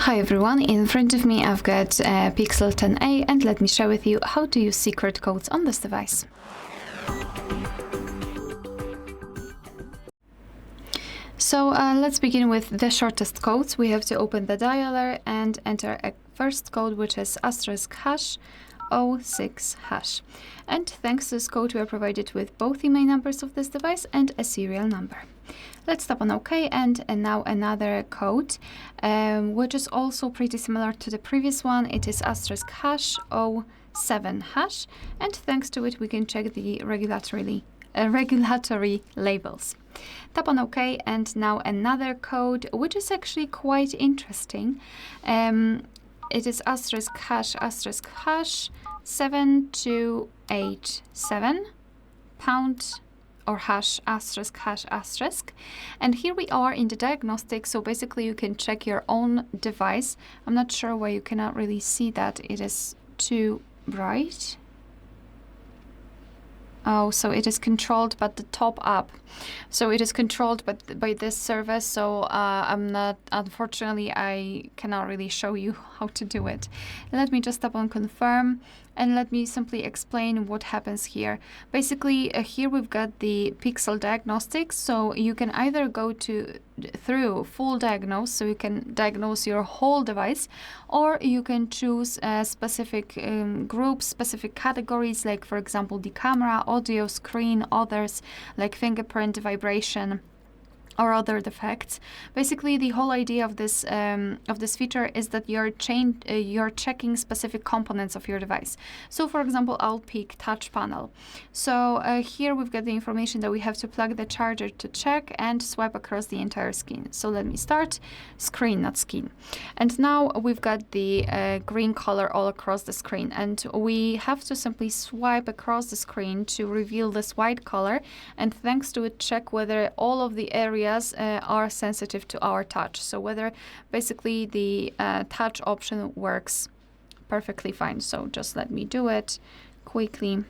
Hi everyone, in front of me I've got Pixel 10a and let me share with you how to use secret codes on this device. So let's begin with the shortest codes. We have to open the dialer and enter a first code, which is *#06#. And thanks to this code we are provided with both IMEI numbers of this device and a serial number. Let's tap on OK, and now another code, which is also pretty similar to the previous one. It is *#07#, and thanks to it we can check the regulatory labels. Tap on OK, and now another code, which is actually quite interesting. It is *#7287# or ###. And here we are in the diagnostic, so basically you can check your own device. I'm not sure why you cannot really see that. It is too bright. Oh, so it is controlled by the top up. So it is controlled by this service. So unfortunately, I cannot really show you how to do it. Let me just tap on confirm, and let me simply explain what happens here. Basically, here we've got the Pixel Diagnostics. So you can either go through full diagnose, so you can diagnose your whole device, or you can choose specific groups, specific categories, like for example the camera, audio, screen, others like fingerprint, vibration, or other defects. Basically, the whole idea of this feature is that you're checking specific components of your device. So, for example, I'll pick touch panel. So here we've got the information that we have to plug the charger to check and swipe across the entire screen. So let me start screen, not skin. And now we've got the green color all across the screen, and we have to simply swipe across the screen to reveal this white color, and thanks to it check whether all of the areas are sensitive to our touch. So whether basically the touch option works perfectly fine. So just let me do it quickly.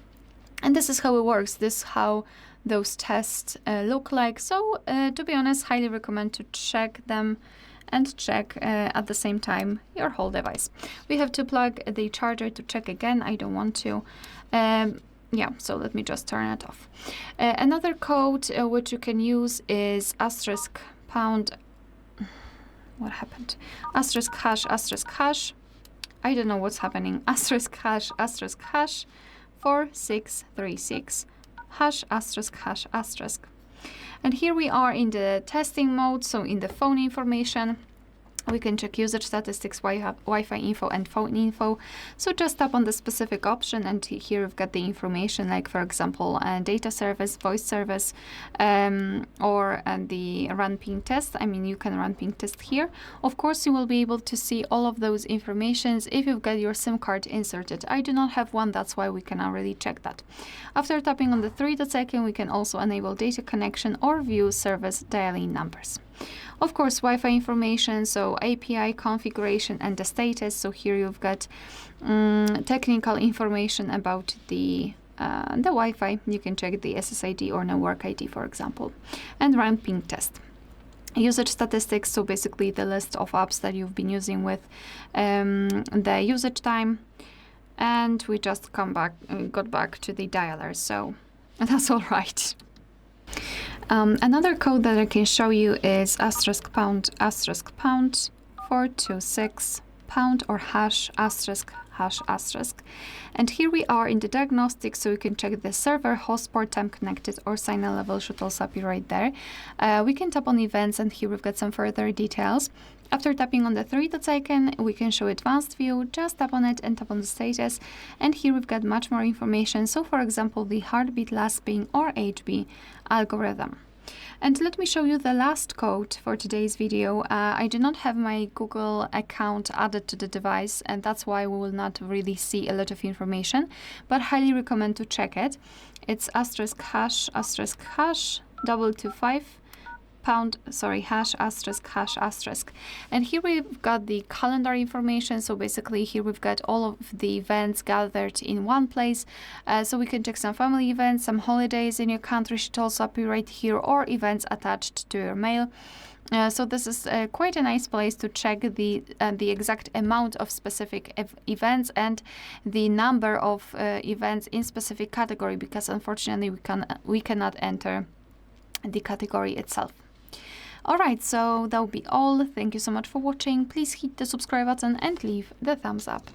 And this is how it works. This is how those tests look like. So to be honest, highly recommend to check them and check at the same time your whole device. We have to plug the charger to check again. I don't want to. Yeah, so let me just turn it off. Another code which you can use is *##. What happened? *##. I don't know what's happening. *##4636 ###. And here we are in the testing mode, so in the phone information. We can check usage statistics, Wi-Fi info, and phone info. So just tap on the specific option, and here we've got the information, like for example, data service, voice service, or the run ping test. I mean, you can run ping test here. Of course, you will be able to see all of those informations if you've got your SIM card inserted. I do not have one, that's why we cannot really check that. After tapping on the 3 dots icon, we can also enable data connection or view service dialing numbers. Of course, Wi-Fi information, so API configuration and the status. So here you've got technical information about the Wi-Fi. You can check the SSID or network ID, for example, and run ping test. Usage statistics, so basically the list of apps that you've been using with the usage time. And we just got back to the dialer, so that's all right. Another code that I can show you is *##, *426# or ###. And here we are in the diagnostic, so we can check the server, host port, time connected, or signal level should also appear right there. We can tap on events, and here we've got some further details. After tapping on the 3 dots icon, we can show advanced view. Just tap on it and tap on the status, and here we've got much more information. So for example, the heartbeat, last ping, or HB algorithm. And let me show you the last code for today's video. I do not have my Google account added to the device, and that's why we will not really see a lot of information, but highly recommend to check it. It's *## 225 ###. And here we've got the calendar information. So basically here we've got all of the events gathered in one place. So we can check some family events, some holidays in your country should also appear right here, or events attached to your mail. So this is quite a nice place to check the exact amount of specific events and the number of events in specific category, because unfortunately we cannot enter the category itself. Alright, so that will be all. Thank you so much for watching. Please hit the subscribe button and leave the thumbs up.